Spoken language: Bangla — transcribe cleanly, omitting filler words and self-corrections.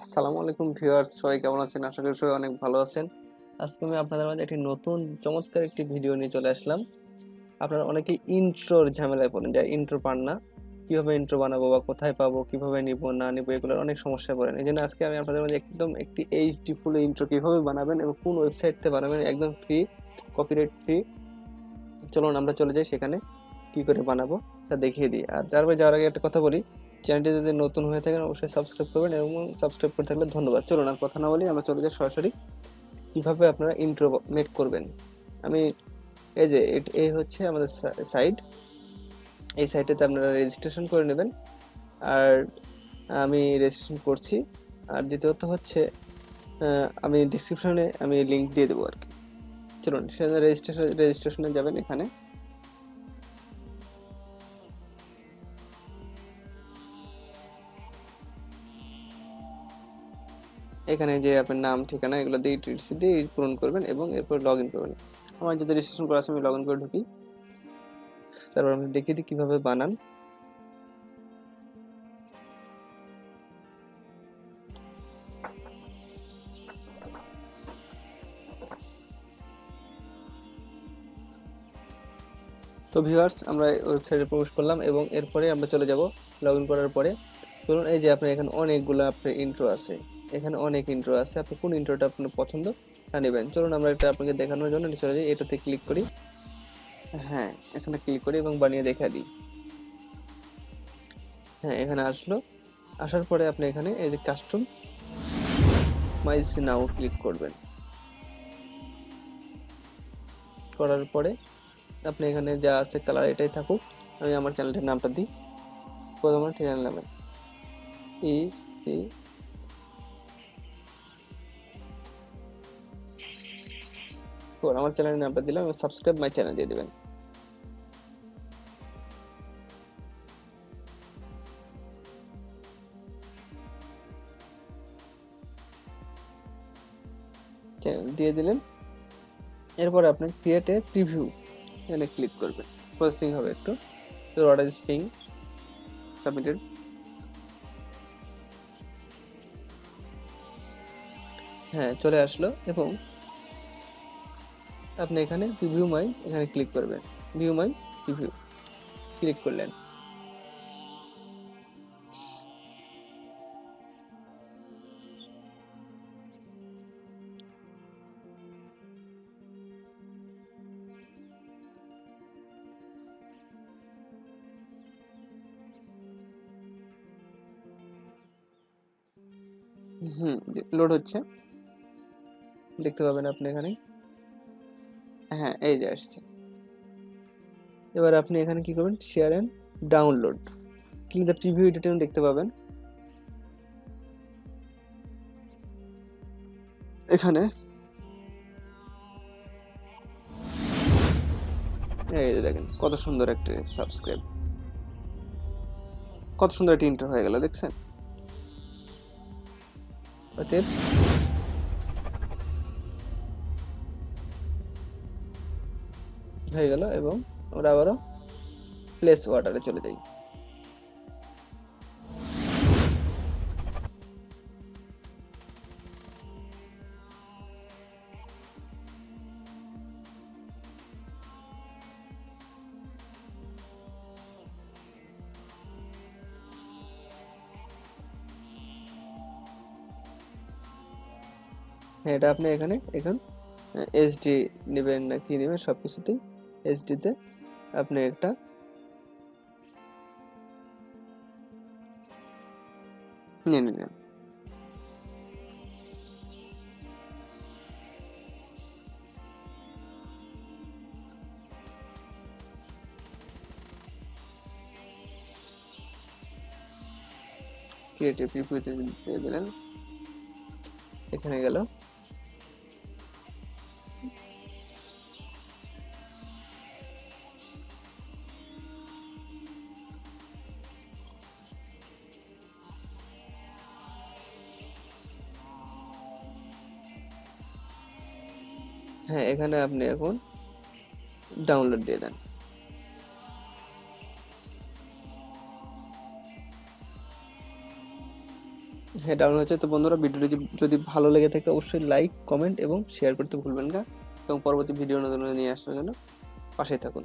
আসসালামু আলাইকুম ভিউয়ার্স, সবাই কেমন আছেন? আশা করি সবাই অনেক ভালো আছেন। আজকে আমি আপনাদের মাঝে একটি নতুন চমৎকার একটি ভিডিও নিয়ে চলে আসলাম। আপনারা অনেকেই ইন্ট্রোর ঝামেলায় পড়েন, যারা ইন্ট্রো পান না, কিভাবে ইন্ট্রো বানাবো বা কোথায় পাবো, কিভাবে নিব না নিব, এগুলোর অনেক সমস্যায় পড়েন। এই জন্য আজকে আমি আপনাদের মাঝে একদম একটি এইচডি ফুল ইন্ট্রো কিভাবে বানাবেন এবং কোন ওয়েবসাইট থেকে বানাবেন, একদম ফ্রি, কপিরাইট ফ্রি। চলুন আমরা চলে যাই সেখানে, কি করে বানাবো তা দেখিয়ে দিই। আর যাওয়ার আগে একটা কথা বলি, চ্যানেলটি যদি নতুন হয়ে থাকেন অবশ্যই সাবস্ক্রাইব করবেন এবং সাবস্ক্রাইব করে থাকলে ধন্যবাদ। চলুন আর কথা না বলি, আমরা চলে যাই সরাসরি কিভাবে আপনারা ইন্ট্রো মেক করবেন। আমি এই যে এই হচ্ছে আমাদের সাইট। এই সাইটেতে আপনারা রেজিস্ট্রেশন করে নেবেন। আর আমি রেজিস্ট্রেশন করছি। আর দ্বিতীয়ত হচ্ছে আমি ডিসক্রিপশনে আমি লিঙ্ক দিয়ে দেবো আর কি। চলুন সেখানে রেজিস্ট্রেশনে যাবেন। এখানে যে আপনার নাম, ঠিকানা এগুলো দিয়ে ডিটেইলস দিয়ে পূরণ করবেন এবং এরপর লগ ইন করবেন। আমার যদি রেজিস্ট্রেশন করা আছে আমি লগ ইন করে ঢুকি। তারপর আমি দেখিয়ে দিই কীভাবে বানান। তো ভিউয়ার্স, আমরা ওয়েবসাইটে প্রবেশ করলাম এবং এরপরে আমরা চলে যাব লগ ইন করার পরে। ধরুন এই যে আপনার এখানে অনেকগুলো আপনার ইন্ট্রো আছে, এখানে অনেক ইন্ট্রো আছে, আপনি কোন ইন্ট্রোটা আপনার পছন্দ তা নেবেন। চলুন আমরা এটা আপনাকে দেখানোর জন্য চলে যাই, এটাতে ক্লিক করি। হ্যাঁ, এখানে ক্লিক করি এবং বানিয়ে দেখা দিই। হ্যাঁ, এখানে আসলো। আসার পরে আপনি এখানে এই যে কাস্টম মাইজ নাও ক্লিক করবেন। করার পরে আপনি এখানে যা আছে কালার এটাই থাকুক। আমি আমার চ্যানেলটির নামটা দিই। প্রথমে চ্যানেল নামে সি আমার চ্যানেলের নামটা দিলাম এবং সাবস্ক্রাইব মাই চ্যানেল দিয়ে দেবেন। চ্যানেল দিয়ে দিলেন। এরপরে আপনি ক্রিয়েট এ প্রিভিউ এখানে ক্লিক করবেন। প্রসেসিং হবে একটু। your order is being submitted. হ্যাঁ, চলে আসলো এবং আপনি এখানে প্রিভিউ মাই এখানে ক্লিক করবেন। ভিউ মাই প্রিভিউ ক্লিক করলেন। লোড হচ্ছে, দেখতে পাবেন আপনি এখানে। হ্যাঁ, এই যে আসছে। এবার আপনি এখানে কি করবেন, share and download click the preview, এটা দেখতে পাবেন এখানে। এই যে দেখেন কত সুন্দর একটা সাবস্ক্রাইব, কত সুন্দর একটা ইন্টার হয়ে গেল, দেখছেন? অতএব হয়ে গেল এবং আমরা আবারও প্লেস অর্ডারে চলে যাই। হ্যাঁ, এটা আপনি এখানে এইচডি নেবেন না কি নেবেন, সব কিছুতেই এইচডিতে আপনি একটা নিয়ে নিলেন। ক্রিয়েটিভ প্রিভিউতে দিয়ে দিলেন, এখানে গেল। হ্যাঁ, এখানে আপনি এখন ডাউনলোড দিয়ে দেন। হ্যাঁ, ডাউনলোড হয়েছে। তো বন্ধুরা, ভিডিওটি যদি ভালো লেগে থাকে অবশ্যই লাইক, কমেন্ট এবং শেয়ার করতে ভুলবেন না, এবং পরবর্তী ভিডিও নতুন নিয়ে আসার জন্য পাশেই থাকুন।